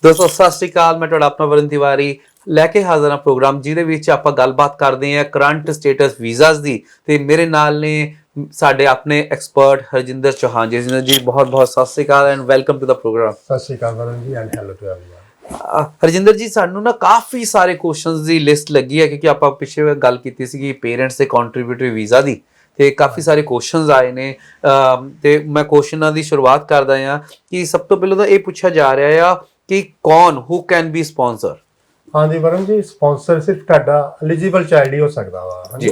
ਦੋਸਤੋ ਸਤਿ ਸ਼੍ਰੀ ਅਕਾਲ। ਮੈਂ ਤੁਹਾਡਾ ਆਪਣਾ ਵਰਨ ਤਿਵਾਰੀ ਲੈ ਕੇ ਹਾਜ਼ਰ ਹਾਂ ਪ੍ਰੋਗਰਾਮ ਜਿਹਦੇ ਵਿੱਚ ਆਪਾਂ ਗੱਲਬਾਤ ਕਰਦੇ ਹਾਂ ਕਰੰਟ ਸਟੇਟਸ ਵੀਜ਼ਾਸ ਦੀ। ਤੇ ਮੇਰੇ ਨਾਲ ਨੇ ਸਾਡੇ ਆਪਣੇ ਐਕਸਪਰਟ ਹਰਜਿੰਦਰ ਚੌਹਾਨ ਜੀ। ਹਰਜਿੰਦਰ ਜੀ ਬਹੁਤ ਬਹੁਤ Sat Sri Akal and welcome to the program. Sat Sri Akal ਵਰਨ ji and hello to everyone. Harjinder ji ਸਾਨੂੰ ਨਾ ਕਾਫੀ ਸਾਰੇ ਕੁਐਸਚਨਸ ਦੀ ਲਿਸਟ ਲੱਗੀ ਹੈ ਕਿਉਂਕਿ ਆਪਾਂ ਪਿੱਛੇ ਗੱਲ ਕੀਤੀ ਸੀਗੀ ਪੇਰੈਂਟਸ ਦੇ ਕੰਟਰੀਬਿਊਟਰੀ ਵੀਜ਼ਾ ਦੀ ਤੇ ਕਾਫੀ ਸਾਰੇ ਕੁਐਸਚਨਸ ਆਏ ਨੇ। ਤੇ ਮੈਂ ਕੁਐਸਚਨਾਂ ਦੀ ਸ਼ੁਰੂਆਤ ਕਰਦਾ ਹਾਂ ਕਿ ਸਭ ਤੋਂ ਪਹਿਲਾਂ ਤਾਂ ਇਹ ਪੁੱਛਿਆ ਜਾ ਰਿਹਾ ਆ ਕਿ ਕੌਣ ਹੂ ਕੈਨ ਬੀ ਸਪਾਂਸਰ। ਹਾਂਜੀ ਵਰਨ ਜੀ, ਸਪਾਂਸਰ ਸਿਰਫ ਤੁਹਾਡਾ ਐਲੀਜੀਬਲ ਚਾਈਲਡ ਹੀ ਹੋ ਸਕਦਾ ਵਾ। ਹਾਂਜੀ,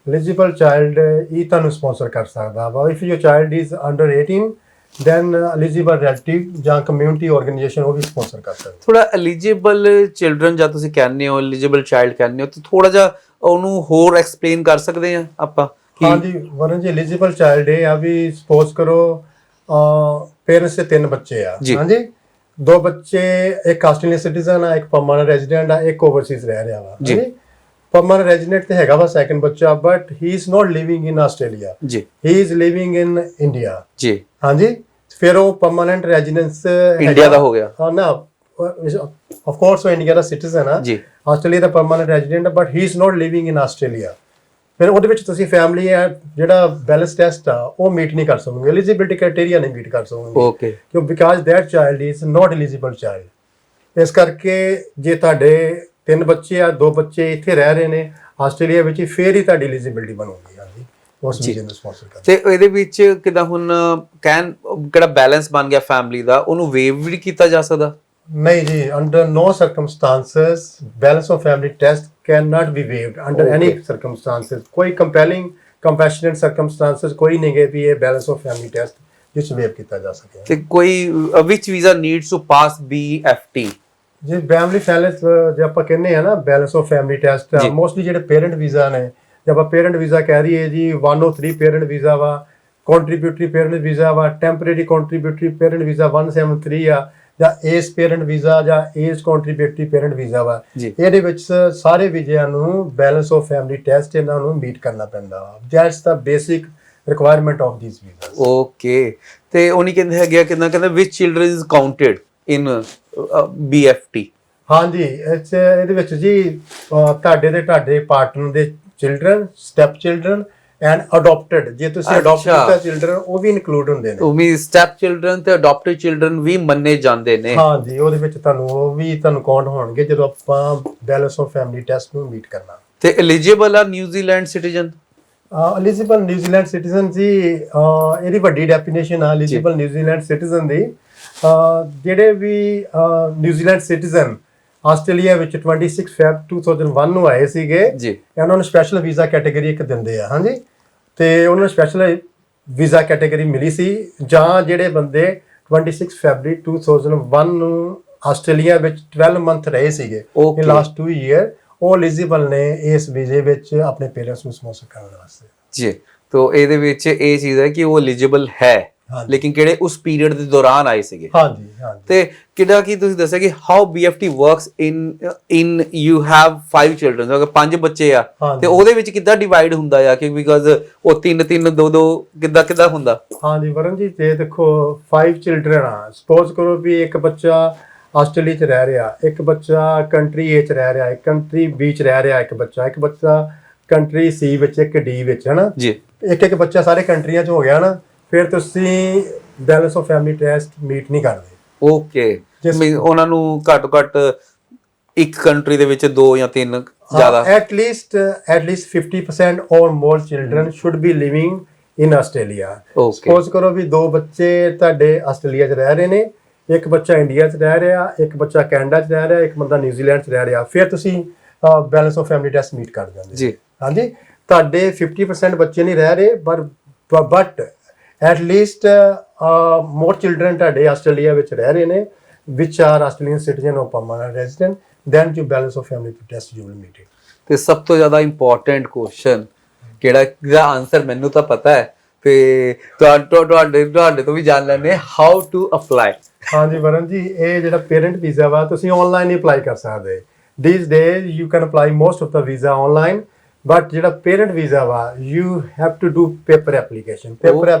ਐਲੀਜੀਬਲ ਚਾਈਲਡ ਹੀ ਤੁਹਾਨੂੰ ਸਪਾਂਸਰ ਕਰ ਸਕਦਾ ਵਾ। If your child is under 18 then eligible relative ਜਾਂ ਕਮਿਊਨਿਟੀ ਆਰਗੇਨਾਈਜੇਸ਼ਨ ਉਹ ਵੀ ਸਪਾਂਸਰ ਕਰ ਸਕਦਾ। ਥੋੜਾ ਐਲੀਜੀਬਲ ਚਿਲਡਰਨ ਜਾਂ ਤੁਸੀਂ ਕਹਿੰਦੇ ਹੋ ਐਲੀਜੀਬਲ ਚਾਈਲਡ ਕਹਿੰਦੇ ਹੋ ਤੇ ਥੋੜਾ ਜਿਹਾ ਉਹਨੂੰ ਹੋਰ ਐਕਸਪਲੇਨ ਕਰ ਸਕਦੇ ਆ ਆਪਾਂ। ਹਾਂਜੀ ਵਰਨ ਜੀ, ਐਲੀਜੀਬਲ ਚਾਈਲਡ ਇਹ ਆ ਵੀ ਸਪੋਜ਼ ਕਰੋ ਪੇਰੈਂਟਸ ਦੇ 3 ਬੱਚੇ ਆ। ਹਾਂਜੀ, 2 ਬੱਚੇ, ਇੱਕ ਆਸਟ੍ਰੇਲੀਅਨ ਸਿਟੀਜ਼ਨ ਆ, ਇੱਕ ਪਰਮਾਨੈਂਟ ਰੈਜ਼ੀਡੈਂਟ ਆ, ਇੱਕ ਓਵਰਸੀਜ਼ ਰਹਿ ਰਿਹਾ ਵਾ। ਜੀ, ਪਰਮਾਨੈਂਟ ਰੈਜ਼ੀਡੈਂਟ ਤੇ ਹੈਗਾ ਵਾ ਸੈਕੰਡ ਬੱਚਾ, but he is not living in Australia, ਜੀ, he is living in India. ਜੀ, ਹਾਂਜੀ, ਫਿਰ ਉਹ ਪਰਮਾਨੈਂਟ ਰੈਜ਼ੀਡੈਂਸ ਇੰਡੀਆ ਦਾ ਹੋ ਗਿਆ। ਹਾਂ ਨਾ, ਆਫ ਕੋਰਸ ਉਹ ਇੰਡੀਆ ਦਾ ਸਿਟੀਜ਼ਨ ਆ, ਜੀ, Australia the permanent resident, but he is not living in Australia. ਫਿਰ ਉਹਦੇ ਵਿੱਚ ਤੁਸੀਂ ਫੈਮਿਲੀ ਜਿਹੜਾ ਬੈਲੈਂਸ ਟੈਸਟ ਆ ਉਹ ਮੀਟ ਨਹੀਂ ਕਰ ਸਕੋਗੇ, ਐਲੀਜੀਬਿਲਿਟੀ ਕ੍ਰਾਈਟੇਰੀਆ ਨਹੀਂ ਮੀਟ ਕਰ ਸਕੋਗੇ। ਓਕੇ, ਕਿਉਂ? Because that child is not eligible child. ਇਸ ਕਰਕੇ ਜੇ ਤੁਹਾਡੇ 3 ਬੱਚੇ ਆ, 2 ਬੱਚੇ ਇੱਥੇ ਰਹਿ ਰਹੇ ਨੇ ਆਸਟ੍ਰੇਲੀਆ ਵਿੱਚ, ਫਿਰ ਹੀ ਤੁਹਾਡੀ ਐਲੀਜੀਬਿਲਿਟੀ ਬਣੂਗੀ। ਹਾਂਜੀ, ਉਸ ਵੀਜ਼ੇ ਨੂੰ ਸਪਾਂਸਰ ਕਰ। ਤੇ ਇਹਦੇ ਵਿੱਚ ਕਿਦਾਂ ਹੁਣ ਕਿਹੜਾ ਬੈਲੈਂਸ ਬਣ ਗਿਆ ਫੈਮਿਲੀ ਦਾ, ਉਹਨੂੰ ਵੇਵ ਵੀ ਕੀਤਾ ਜਾ ਸਕਦਾ? ਨਹੀਂ ਜੀ, under no circumstances balance of family test can not be waived under any circumstances. ਕੋਈ ਕੰਪੈਲਿੰਗ ਕੰਪੈਸ਼ਨੇਟ ਸਰਕਮਸਟੈਂਸਸ ਕੋਈ ਨਹੀਂ ਗਏ ਵੀ ਇਹ ਬੈਲੈਂਸ ਆਫ ਫੈਮਿਲੀ ਟੈਸਟ ਜਿਸ ਵੇਵ ਕੀਤਾ ਜਾ ਸਕੇ। ਤੇ ਕੋਈ ਵਿਚ visa needs to pass BFT? ਜੇ ਫੈਮਿਲੀ ਫੈਲੈਂਸ ਜੇ ਆਪਾਂ ਕਹਿੰਦੇ ਆ ਨਾ balance of family test, mostly ਜਿਹੜੇ ਪੇਰੈਂਟ ਵੀਜ਼ਾ ਨੇ, ਜੇ ਆਪਾਂ ਪੇਰੈਂਟ ਵੀਜ਼ਾ ਕਹਿ ਰਹੀਏ ਜੀ 103 ਪੇਰੈਂਟ ਵੀਜ਼ਾ ਵਾ, ਕੰਟਰੀਬਿਊਟਰੀ ਪੇਰੈਂਟ ਵੀਜ਼ਾ ਵਾ, ਟੈਂਪਰੇਰੀ ਕੰਟਰੀਬਿਊਟਰੀ ਪੇਰੈਂਟ ਵੀਜ਼ਾ 173 ਆ, ਜਾਂ ਏਜ ਪੇਰੈਂਟ ਵੀਜ਼ਾ ਜਾਂ ਏਜ ਕੰਟਰੀਬਿਊਟਰੀ ਪੇਰੈਂਟ ਵੀਜ਼ਾ ਵਾ। ਇਹਦੇ ਵਿੱਚ ਸਾਰੇ ਵੀਜ਼ਿਆਂ ਨੂੰ ਬੈਲੈਂਸ ਆਫ ਫੈਮਿਲੀ ਟੈਸਟ ਇਹਨਾਂ ਨੂੰ ਮੀਟ ਕਰਨਾ ਪੈਂਦਾ ਵਾ। That's the basic requirement of these visas. Okay, ਤੇ ਉਹ ਨਹੀਂ ਕਹਿੰਦੇ ਹੈਗੇ ਕਹਿੰਦੇ ਵਿਚ children is counted in BFT? ਹਾਂਜੀ, ਇਹਦੇ ਵਿੱਚ ਜੀ ਤੁਹਾਡੇ ਪਾਰਟਨਰ ਦੇ children, step children and adapted, ਜੇ ਤੁਸੀਂ ਅਡਾਪਟ ਕੀਤਾ ਚਿਲਡਰਨ ਉਹ ਵੀ ਇਨਕਲੂਡ ਹੁੰਦੇ ਨੇ। ਉਹ ਵੀ ਸਟੈਪ ਚਿਲਡਰਨ ਤੇ ਅਡਾਪਟਡ ਚਿਲਡਰਨ ਵੀ ਮੰਨੇ ਜਾਂਦੇ ਨੇ? ਹਾਂਜੀ, ਉਹਦੇ ਵਿੱਚ ਉਹ ਵੀ ਕਾਊਂਟ ਹੋਣਗੇ ਜਦੋਂ ਆਪਾਂ ਬੈਲੈਂਸ ਆਫ ਫੈਮਿਲੀ ਟੈਸਟ ਨੂੰ ਮੀਟ ਕਰਨਾ। ਤੇ ਐਲੀਜੀਬਲ ਆ New Zealand citizen? Eligible New Zealand citizen ਜੀ, ਇਹਦੀ ਵੱਡੀ ਡੈਫੀਨੇਸ਼ਨ ਆ ਐਲੀਜੀਬਲ ਨਿਊਜ਼ੀਲੈਂਡ ਸਿਟੀਜ਼ਨ ਦੀ। ਜਿਹੜੇ ਵੀ ਨਿਊਜ਼ੀਲੈਂਡ ਸਿਟੀਜ਼ਨ ਆਸਟ੍ਰੇਲੀਆ ਵਿੱਚ 26 ਫੈਬ 2001 ਨੂੰ ਆਏ ਸੀਗੇ, ਉਹਨਾਂ ਨੂੰ ਸਪੈਸ਼ਲ ਵੀਜ਼ਾ ਕੈਟਾਗਰੀ ਇੱਕ ਦਿੰਦੇ ਆ। ਹਾਂਜੀ, ਤੇ ਉਹਨਾਂ ਨੂੰ ਸਪੈਸ਼ਲ ਵੀਜ਼ਾ ਕੈਟਾਗਰੀ ਮਿਲੀ ਸੀ। ਜਾਂ ਜਿਹੜੇ ਬੰਦੇ 26 ਫੈਬਰੀ 2001 ਨੂੰ ਆਸਟ੍ਰੇਲੀਆ ਵਿੱਚ 12 ਮੰਥ ਰਹੇ ਸੀਗੇ ਇਨ ਲਾਸਟ 2 ਈਅਰ, ਉਹ ਐਲੀਜੀਬਲ ਨੇ ਇਸ ਵੀਜ਼ੇ ਵਿੱਚ ਆਪਣੇ ਪੇਰੈਂਟਸ ਨੂੰ ਸਪਾਂਸਰ ਕਰਨ ਵਾਸਤੇ। ਜੀ, ਤਾਂ ਇਹਦੇ ਵਿੱਚ ਇਹ ਚੀਜ਼ ਹੈ ਕਿ ਉਹ ਐਲੀਜੀਬਲ ਹੈ, ਲੇਕਿਨ ਕਿਹੜੇ ਉਸ ਪੀਰੀਅਡ ਦੇ ਦੌਰਾਨ ਆਏ ਸੀਗੇ। ਹਾਂਜੀ, ਹਾਂਜੀ। ਤੇ ਕਿਹੜਾ ਕੀ ਤੁਸੀਂ ਦੱਸਿਆ ਕਿ how BFT works in you have 5 children, ਅਗਰ 5 ਬੱਚੇ ਆ ਤੇ ਉਹਦੇ ਵਿੱਚ ਕਿੱਦਾਂ ਡਿਵਾਈਡ ਹੁੰਦਾ ਆ ਕਿ ਬਿਕਾਜ਼ ਉਹ 3-3 2-2 ਕਿੱਦਾਂ ਹੁੰਦਾ? ਹਾਂਜੀ ਵਰਨ ਜੀ, ਤੇ ਦੇਖੋ 5 ਚਿਲਡਰਨ ਆ, ਸਪੋਜ਼ ਕਰੋ ਵੀ ਇੱਕ ਬੱਚਾ ਆਸਟ੍ਰੇਲੀਆ 'ਚ ਰਹਿ ਰਿਹਾ, ਇੱਕ ਬੱਚਾ ਕੰਟਰੀ A 'ਚ ਰਹਿ ਰਿਹਾ, ਇੱਕ ਕੰਟਰੀ B 'ਚ ਰਹਿ ਰਿਹਾ, ਇੱਕ ਬੱਚਾ ਕੰਟਰੀ C ਵਿੱਚ, ਇੱਕ D ਵਿੱਚ, ਹਨਾ ਜੀ, ਇੱਕ ਬੱਚਾ ਸਾਰੇ ਕੰਟਰੀਆਂ 'ਚ ਹੋ ਗਿਆ ਨਾ, ਫਿਰ ਤੁਸੀਂ balance of family test meet ਨਹੀਂ ਕਰਦੇ। ਓਕੇ, ਉਹਨਾਂ ਨੂੰ ਘੱਟੋ ਘੱਟ ਇੱਕ ਕੰਟਰੀ ਦੇ ਵਿੱਚ 2 ਜਾਂ 3 ਜ਼ਿਆਦਾ at least 50% or more children should be living in Australia. Suppose ਕਰੋ ਵੀ 2 ਬੱਚੇ ਤੁਹਾਡੇ ਆਸਟ੍ਰੇਲੀਆ 'ਚ ਰਹਿ ਰਹੇ ਨੇ, ਇੱਕ ਬੱਚਾ ਇੰਡੀਆ 'ਚ ਰਹਿ ਰਿਹਾ, ਇੱਕ ਬੱਚਾ ਕੈਨੇਡਾ 'ਚ ਰਹਿ ਰਿਹਾ, ਇੱਕ ਬੰਦਾ ਨਿਊਜ਼ੀਲੈਂਡ 'ਚ ਰਹਿ ਰਿਹਾ, ਫਿਰ ਤੁਸੀਂ balance of family test meet ਕਰ ਜਾਂਦੇ ਜੀ। ਹਾਂਜੀ, ਤੁਹਾਡੇ 50% ਬੱਚੇ ਨਹੀਂ ਰਹਿ ਰਹੇ, but at least more children ਤੁਹਾਡੇ ਆਸਟ੍ਰੇਲੀਆ ਵਿੱਚ ਰਹਿ ਰਹੇ ਨੇ which are Australian citizen or permanent resident, then you balance of family test you will meet it. ਤੇ ਸਭ ਤੋਂ ਜ਼ਿਆਦਾ ਇੰਪੋਰਟੈਂਟ ਕੁਐਸਚਨ ਕਿਹੜਾ, ਜਿਹਦਾ ਆਨਸਰ ਮੈਨੂੰ ਤਾਂ ਪਤਾ ਹੈ ਤੇ ਤੁਹਾਡੇ ਤੋਂ ਵੀ ਜਾਣ ਲੈਣੇ, ਹਾਊ ਟੂ ਅਪਲਾਈ? ਹਾਂਜੀ ਵਰਨ ਜੀ, ਇਹ ਜਿਹੜਾ ਪੇਰੈਂਟ ਵੀਜ਼ਾ ਵਾ ਤੁਸੀਂ ਆਨਲਾਈਨ ਹੀ ਅਪਲਾਈ ਕਰ ਸਕਦੇ। These days you can apply most of the visa online, but ਜਿਹੜਾ ਪੇਰੈਂਟ ਵੀਜ਼ਾ ਵਾ you have to do paper application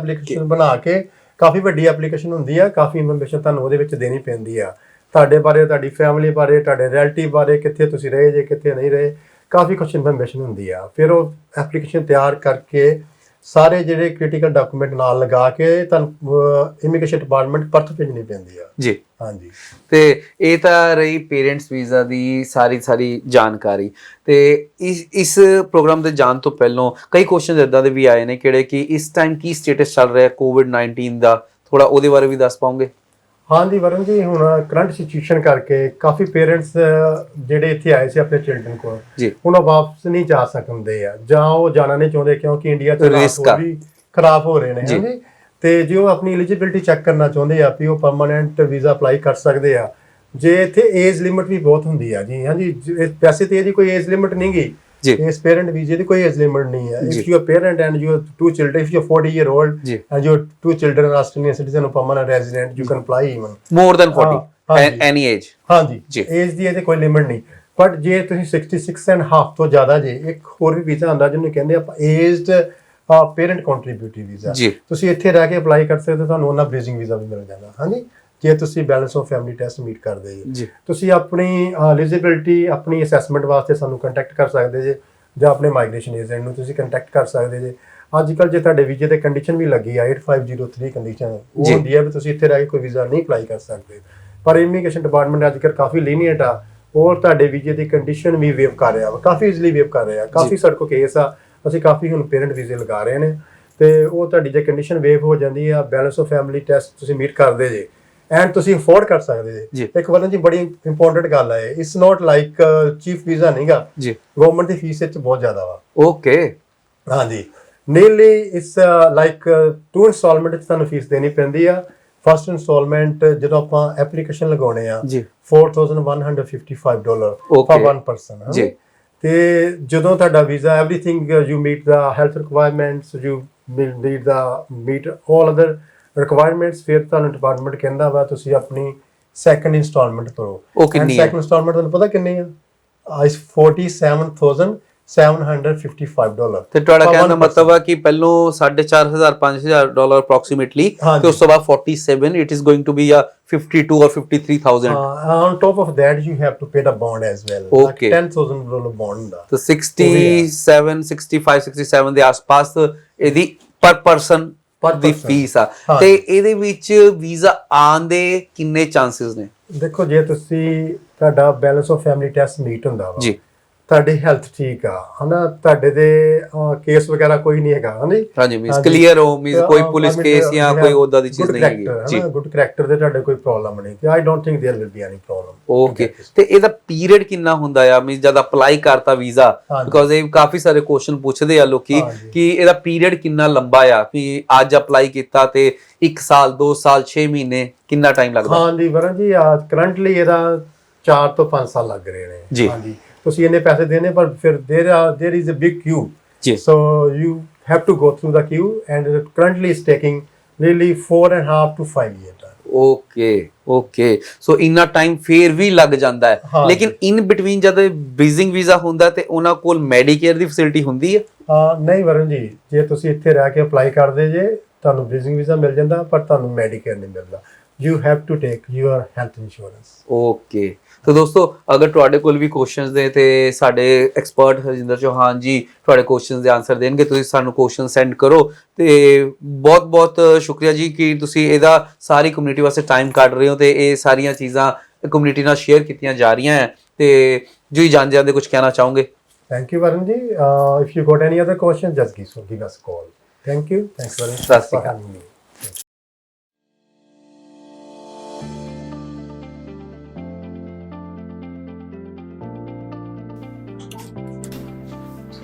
ਬਣਾ ਕੇ, ਕਾਫੀ ਵੱਡੀ ਐਪਲੀਕੇਸ਼ਨ ਹੁੰਦੀ ਆ, ਕਾਫੀ ਇਨਫੋਰਮੇਸ਼ਨ ਤੁਹਾਨੂੰ ਉਹਦੇ ਵਿੱਚ ਦੇਣੀ ਪੈਂਦੀ ਆ ਤੁਹਾਡੇ ਬਾਰੇ, ਤੁਹਾਡੀ ਫੈਮਿਲੀ ਬਾਰੇ, ਤੁਹਾਡੇ ਰਿਲੇਟਿਵ ਬਾਰੇ, ਕਿੱਥੇ ਤੁਸੀਂ ਰਹੇ ਜੇ, ਕਿੱਥੇ ਨਹੀਂ ਰਹੇ, ਕਾਫੀ ਕੁਛ ਇਨਫੋਰਮੇਸ਼ਨ ਹੁੰਦੀ ਆ। ਫਿਰ ਉਹ ਐਪਲੀਕੇਸ਼ਨ ਤਿਆਰ ਕਰਕੇ ਸਾਰੇ ਜਿਹੜੇ ਕ੍ਰਿਟੀਕਲ ਡਾਕੂਮੈਂਟ ਨਾਲ ਲਗਾ ਕੇ ਤੁਹਾਨੂੰ ਇਮੀਗ੍ਰੇਸ਼ਨ ਡਿਪਾਰਟਮੈਂਟ ਪਰਤ ਭੇਜਣੀ ਪੈਂਦੀ ਆ ਜੀ। ਹਾਂਜੀ, ਤੇ ਇਹ ਤਾਂ ਰਹੀ ਪੇਰੈਂਟਸ ਵੀਜ਼ਾ ਦੀ ਸਾਰੀ ਜਾਣਕਾਰੀ। ਤੇ ਇਸ ਪ੍ਰੋਗਰਾਮ ਦੇ ਜਾਣ ਤੋਂ ਪਹਿਲਾਂ ਕਈ ਕੁਐਸਚਨ ਇਦਾਂ ਦੇ ਵੀ ਆਏ ਨੇ ਕਿਹੜੇ ਕਿ ਇਸ ਟਾਈਮ ਕੀ ਸਟੇਟਸ ਚੱਲ ਰਿਹਾ ਕੋਵਿਡ-19 ਦਾ, ਥੋੜਾ ਉਹਦੇ ਬਾਰੇ ਵੀ ਦੱਸ ਪਾਓਗੇ? ਹਾਂਜੀ ਵਰਨ ਜੀ, ਹੁਣ ਕਰੰਟ ਸਿਚੁਏਸ਼ਨ ਕਰਕੇ ਕਾਫੀ ਪੇਰੈਂਟਸ ਜਿਹੜੇ ਇੱਥੇ ਆਏ ਸੀ ਆਪਣੇ ਚਿਲਡਰਨ ਕੋਲ, ਜੀ, ਹੁਣ ਉਹ ਵਾਪਸ ਨਹੀਂ ਜਾ ਸਕਦੇ ਆ, ਜਾਂ ਉਹ ਜਾਣਾ ਨਹੀਂ ਚਾਹੁੰਦੇ ਕਿਉਂਕਿ ਇੰਡੀਆ ਚ Risk ਆ। ਹਾਲਾਤ ਵੀ ਖਰਾਬ ਹੋ ਰਹੇ ਨੇ। ਜੀ। ਹਾਂਜੀ, ਤੇ ਜੇ ਉਹ ਆਪਣੀ ਐਲੀਜੀਬਿਲਟੀ ਚੈੱਕ ਕਰਨਾ ਚਾਹੁੰਦੇ ਆ ਵੀ ਉਹ ਪਰਮਾਨੈਂਟ ਵੀਜ਼ਾ ਅਪਲਾਈ ਕਰ ਸਕਦੇ ਆ, ਜੇ ਇੱਥੇ ਏਜ ਲਿਮਿਟ ਵੀ ਬਹੁਤ ਹੁੰਦੀ ਆ ਜੀ। ਹਾਂਜੀ, ਵੈਸੇ ਤੇ ਇਹਦੀ ਕੋਈ ਏਜ ਲਿਮਿਟ ਨਹੀਂ ਗੀ, ਜੀ, ਇਸ ਪੇਰੈਂਟ ਵੀਜ਼ੇ ਦੀ ਕੋਈ ਏਜ ਲਿਮਿਟ ਨਹੀਂ ਹੈ। ਜੀ। If you are parent and you two children, if you're 40 year old ਜੀ, and your two children are Australian citizen or permanent resident, you can apply even more than 40 ਹਾਂਜੀ। ਐਨੀ age. ਹਾਂਜੀ, ਜੀ। Age ਦੀ ਇਹਦੇ ਕੋਈ limit ਨਹੀਂ, but ਜੇ ਤੁਸੀਂ 66 and half ਤੋਂ ਜ਼ਿਆਦਾ ਜੇ, ਇੱਕ ਹੋਰ ਵੀ ਵੀਜ਼ਾ ਆਉਂਦਾ ਜਿਹਨੂੰ ਕਹਿੰਦੇ ਆਪਾਂ ਏਜਡ ਪੇਰੈਂਟ ਕੰਟਰੀਬਿਊਟਰੀ ਵੀਜ਼ਾ, ਜੀ। ਤੁਸੀਂ ਇੱਥੇ ਰਹਿ ਕੇ ਅਪਲਾਈ ਕਰ ਸਕਦੇ ਹੋ, ਤੁਹਾਨੂੰ ਉਹਨਾਂ ਬ੍ਰੀਜ਼ਿੰਗ ਵੀਜ਼ਾ ਵੀ ਮਿਲ ਜਾਂਦਾ। ਹਾਂਜੀ, ਜੇ ਤੁਸੀਂ balance of family test meet ਕਰਦੇ ਜੀ, ਤੁਸੀਂ ਆਪਣੀ ਐਲੀਜੀਬਿਲਟੀ ਆਪਣੀ ਅਸੈਸਮੈਂਟ ਵਾਸਤੇ ਸਾਨੂੰ ਕੰਟੈਕਟ ਕਰ ਸਕਦੇ ਜੇ, ਜਾਂ ਆਪਣੇ ਮਾਈਗ੍ਰੇਸ਼ਨ ਏਜੰਟ ਨੂੰ ਤੁਸੀਂ ਕੰਟੈਕਟ ਕਰ ਸਕਦੇ ਜੇ। ਅੱਜ ਕੱਲ੍ਹ ਜੇ ਤੁਹਾਡੇ ਵੀਜ਼ੇ ਤੇ ਕੰਡੀਸ਼ਨ ਵੀ ਲੱਗੀ ਆ 8503 ਕੰਡੀਸ਼ਨ, ਉਹ ਜੀ। ਹੁੰਦੀ ਹੈ ਵੀ ਤੁਸੀਂ ਇੱਥੇ ਰਹਿ ਕੇ ਕੋਈ ਵੀਜ਼ਾ ਨਹੀਂ ਅਪਲਾਈ ਕਰ ਸਕਦੇ, ਪਰ ਇਮੀਗ੍ਰੇਸ਼ਨ ਡਿਪਾਰਟਮੈਂਟ ਅੱਜ ਕੱਲ੍ਹ ਕਾਫੀ ਲੀਨੀਅੰਟ ਆ, ਔਰ ਤੁਹਾਡੇ ਵੀਜ਼ੇ ਦੀ ਕੰਡੀਸ਼ਨ ਵੀ ਵੇਵ ਕਰ ਰਿਹਾ ਵਾ, ਕਾਫੀ ਈਜ਼ੀਲੀ ਵੇਵ ਕਰ ਰਿਹਾ। ਕਾਫੀ ਸਾਡੇ ਕੋਲ ਕੇਸ ਆ, ਅਸੀਂ ਕਾਫੀ ਹੁਣ ਪੇਰੈਂਟ ਵੀਜ਼ੇ ਲਗਾ ਰਹੇ ਨੇ, ਤੇ ਉਹ ਤੁਹਾਡੀ ਜੇ ਕੰਡੀਸ਼ਨ ਵੇਵ ਹੋ ਜਾਂਦੀ ਆ, ਬੈਲੈਂਸ ਆਫ ਫੈਮਿਲੀ ਟੈਸਟ ਤੁਸੀਂ ਮੀਟ ਕਰਦੇ ਜੇ ਐਂਡ ਤੁਸੀਂ ਅਫੋਰਡ ਕਰ ਸਕਦੇ ਜੀ। ਜੇ। ਇੱਕ ਵਾਰ ਜੀ ਬੜੀ ਇੰਪੋਰਟੈਂਟ ਗੱਲ ਹੈ, it's not like chief visa ਨਹੀਂਗਾ ਜੀ, ਗਵਰਨਮੈਂਟ ਦੀ ਫੀਸ ਵਿੱਚ ਬਹੁਤ ਜ਼ਿਆਦਾ ਵਾ। ਓਕੇ, ਹਾਂਜੀ, ਨੀਅਰਲੀ ਇਟਸ ਲਾਈਕ 2 ਇੰਸਟਾਲਮੈਂਟ ਵਿੱਚ ਤੁਹਾਨੂੰ ਫੀਸ ਦੇਣੀ ਪੈਂਦੀ ਆ। ਫਸਟ ਇੰਸਟਾਲਮੈਂਟ ਜਦੋਂ ਆਪਾਂ ਐਪਲੀਕੇਸ਼ਨ ਲਗਾਉਣੇ ਆ ਜੀ, $4,155 Okay. for one person। ਜੀ। ਤੇ ਜਦੋਂ ਤੁਹਾਡਾ visa everything you meet the health requirements, you need to meet all other requirements, ਫਿਰ ਤੁਹਾਨੂੰ ਡਿਪਾਰਟਮੈਂਟ ਕਹਿੰਦਾ ਵਾ ਤੁਸੀਂ ਆਪਣੀ ਸੈਕੰਡ ਇੰਸਟਾਲਮੈਂਟ ਭਰੋ। ਉਹ ਕਿੰਨੀ ਹੈ? ਸੈਕੰਡ ਇੰਸਟਾਲਮੈਂਟ ਤੁਹਾਨੂੰ ਪਤਾ ਕਿੰਨੀ ਆ? ਇਸ $47,755। ਤੇ ਤੁਹਾਡਾ ਕਹਿਣ ਦਾ ਮਤਲਬ ਹੈ ਕਿ ਪਹਿਲੋਂ $4,500 ਅਪਰੋਕਸੀਮੇਟਲੀ, ਤੇ ਉਸ ਤੋਂ ਬਾਅਦ 47, it is going to be a 52 or 53,000। On top of that you have to pay the bond as well, Okay. like $10,000 bond ਦਾ। ਤਾਂ 67 65 67 ਦੇ ਆਸ-ਪਾਸ ਇਹਦੀ ਪਰ ਪਰਸਨ ਦੀ ਫੀਸ ਆ। ਤੇ ਇਹਦੇ ਵਿੱਚ ਵੀਜ਼ਾ ਆਉਣ ਦੇ ਕਿੰਨੇ ਚਾਂਸਸ ਨੇ? ਦੇਖੋ, ਜੇ ਤੁਸੀਂ ਤੁਹਾਡਾ balance of family test meet ਹੁੰਦਾ ਵਾ, ਜੀ, ਤੁਹਾਡੀ ਹੈਲਥ ਠੀਕ ਆ, ਹਨਾ, ਤੁਹਾਡੇ ਦੇ ਕੇਸ ਵਗੈਰਾ ਕੋਈ ਨਹੀਂ ਹੈਗਾ, ਹਾਂਜੀ, ਹਾਂਜੀ, ਮੀਨਸ ਕਲੀਅਰ ਹੋ, ਮੀਨਸ ਕੋਈ ਪੁਲਿਸ ਕੇਸ ਜਾਂ ਕੋਈ ਉਹਦਾ ਦੀ ਚੀਜ਼ ਨਹੀਂ ਹੈਗੀ। ਜੀ, ਗੁੱਡ ਕਰੈਕਟਰ ਦੇ ਤੁਹਾਡੇ ਕੋਈ ਪ੍ਰੋਬਲਮ ਨਹੀਂ, ਤੇ I don't think there will be any problem. Okay, ਤੇ ਇਹਦਾ ਪੀਰੀਅਡ ਕਿੰਨਾ ਹੁੰਦਾ ਆ? ਮੀਨਸ ਜਦ ਅਪਲਾਈ ਕਰਤਾ ਵੀਜ਼ਾ, ਬਿਕੋਜ਼ ਇਹ ਕਾਫੀ ਸਾਰੇ ਕੁਐਸਚਨ ਪੁੱਛਦੇ ਆ ਲੋਕੀ ਕਿ ਇਹਦਾ ਪੀਰੀਅਡ ਕਿੰਨਾ ਲੰਬਾ ਆ, ਕਿ ਅੱਜ ਅਪਲਾਈ ਕੀਤਾ ਤੇ 1 ਸਾਲ 2 ਸਾਲ 6 ਮਹੀਨੇ ਕਿੰਨਾ ਟਾਈਮ ਲੱਗਦਾ? ਹਾਂਜੀ ਵਰਨ ਜੀ, ਕਰੰਟਲੀ ਇਹਦਾ 4 ਤੋਂ 5 ਸਾਲ ਲੱਗ ਰਹੇ ਨੇ। ਜੀ। ਹਾਂਜੀ, ਤੁਸੀਂ ਇੰਨੇ ਪੈਸੇ ਦੇਣੇ, ਪਰ ਫਿਰ there is a big queue, ਜੀ, so you have to go through the queue, and currently it's taking nearly 4.5 to 5 years। Okay, ਸੋ ਇੰਨਾ ਟਾਈਮ ਫੇਰ ਵੀ ਲੱਗ ਜਾਂਦਾ ਹੈ। ਲੇਕਿਨ ਇਨ ਬਿਟਵੀਨ ਜਦ ਬ੍ਰੀਜ਼ਿੰਗ ਵੀਜ਼ਾ ਹੁੰਦਾ ਤੇ ਉਹਨਾਂ ਕੋਲ ਮੈਡੀਕੇਅਰ ਦੀ ਫੈਸਿਲਿਟੀ ਹੁੰਦੀ ਹੈ? ਨਹੀਂ ਵਰਨ ਜੀ, ਜੇ ਤੁਸੀਂ ਇੱਥੇ ਰਹਿ ਕੇ ਅਪਲਾਈ ਕਰਦੇ ਜੇ, ਤੁਹਾਨੂੰ ਬ੍ਰੀਜ਼ਿੰਗ ਵੀਜ਼ਾ ਮਿਲ ਜਾਂਦਾ, ਪਰ ਤੁਹਾਨੂੰ ਮੈਡੀਕੇਅਰ ਨਹੀਂ ਮਿਲਦਾ। You have to take your health insurance. Okay, ਤਾਂ ਦੋਸਤੋ, ਅਗਰ ਤੁਹਾਡੇ ਕੋਲ ਵੀ ਕੁਐਸਚਨਸ ਨੇ ਤੇ ਸਾਡੇ ਐਕਸਪਰਟ ਹਰਜਿੰਦਰ ਚੌਹਾਨ ਜੀ ਤੁਹਾਡੇ ਕੁਐਸਚਨਸ ਦੇ ਆਨਸਰ ਦੇਣਗੇ। ਤੁਸੀਂ ਸਾਨੂੰ ਕੁਐਸਚਨ ਸੈਂਡ ਕਰੋ। ਤੇ ਬਹੁਤ ਬਹੁਤ ਸ਼ੁਕਰੀਆ ਜੀ ਕਿ ਤੁਸੀਂ ਇਹਦਾ ਸਾਰੀ ਕਮਿਊਨਿਟੀ ਵਾਸਤੇ ਟਾਈਮ ਕੱਢ ਰਹੇ ਹੋ ਤੇ ਇਹ ਸਾਰੀਆਂ ਚੀਜ਼ਾਂ ਕਮਿਊਨਿਟੀ ਨਾਲ ਸ਼ੇਅਰ ਕੀਤੀਆਂ ਜਾ ਰਹੀਆਂ ਹੈ। ਤੇ ਜੀ ਜਾਣ ਜਾਂਦੇ ਕੁਝ ਕਹਿਣਾ ਚਾਹੋਗੇ? ਥੈਂਕ ਯੂ ਵਰਨ ਜੀ। If you got any other question just give us call. Thank you. Thanks very much for having me.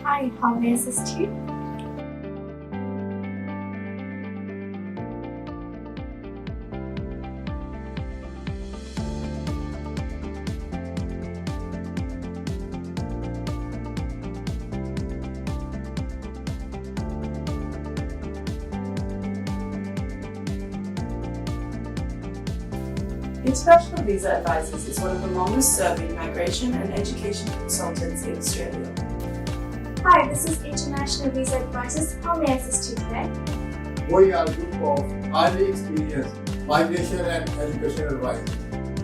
Hi, how may I assist you? International Visa Advisors is one of the longest serving migration and education consultants in Australia. Hi, this is International Visa Advisors. How may I assist you today? We are a group of highly experienced migration and education advisors.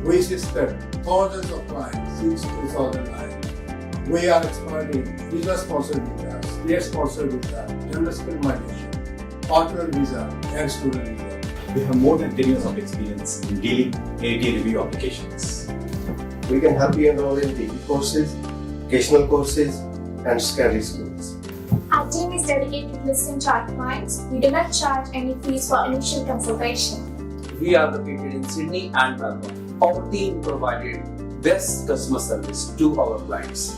We assisted thousands of clients since 2009. We are expanding visa sponsored visas, state sponsored visa, general skill migration, partner visa, and student visa. We have more than 10 years of experience in dealing AAT review applications. We can help you enroll in degree courses, vocational courses, and secondary schools. Our team is dedicated to listening to our clients. We do not charge any fees for initial consultation. We are located in Sydney and Melbourne. Our team provided best customer service to our clients.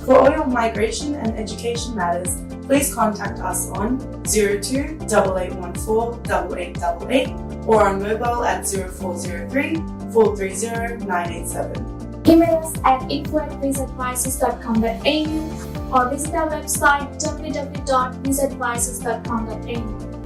For all your migration and education matters, please contact us on 02 8814 8888 or on mobile at 0403 430 987. Email us at info@visaadvisors.com.au or visit our website www.visaadvisors.com.au.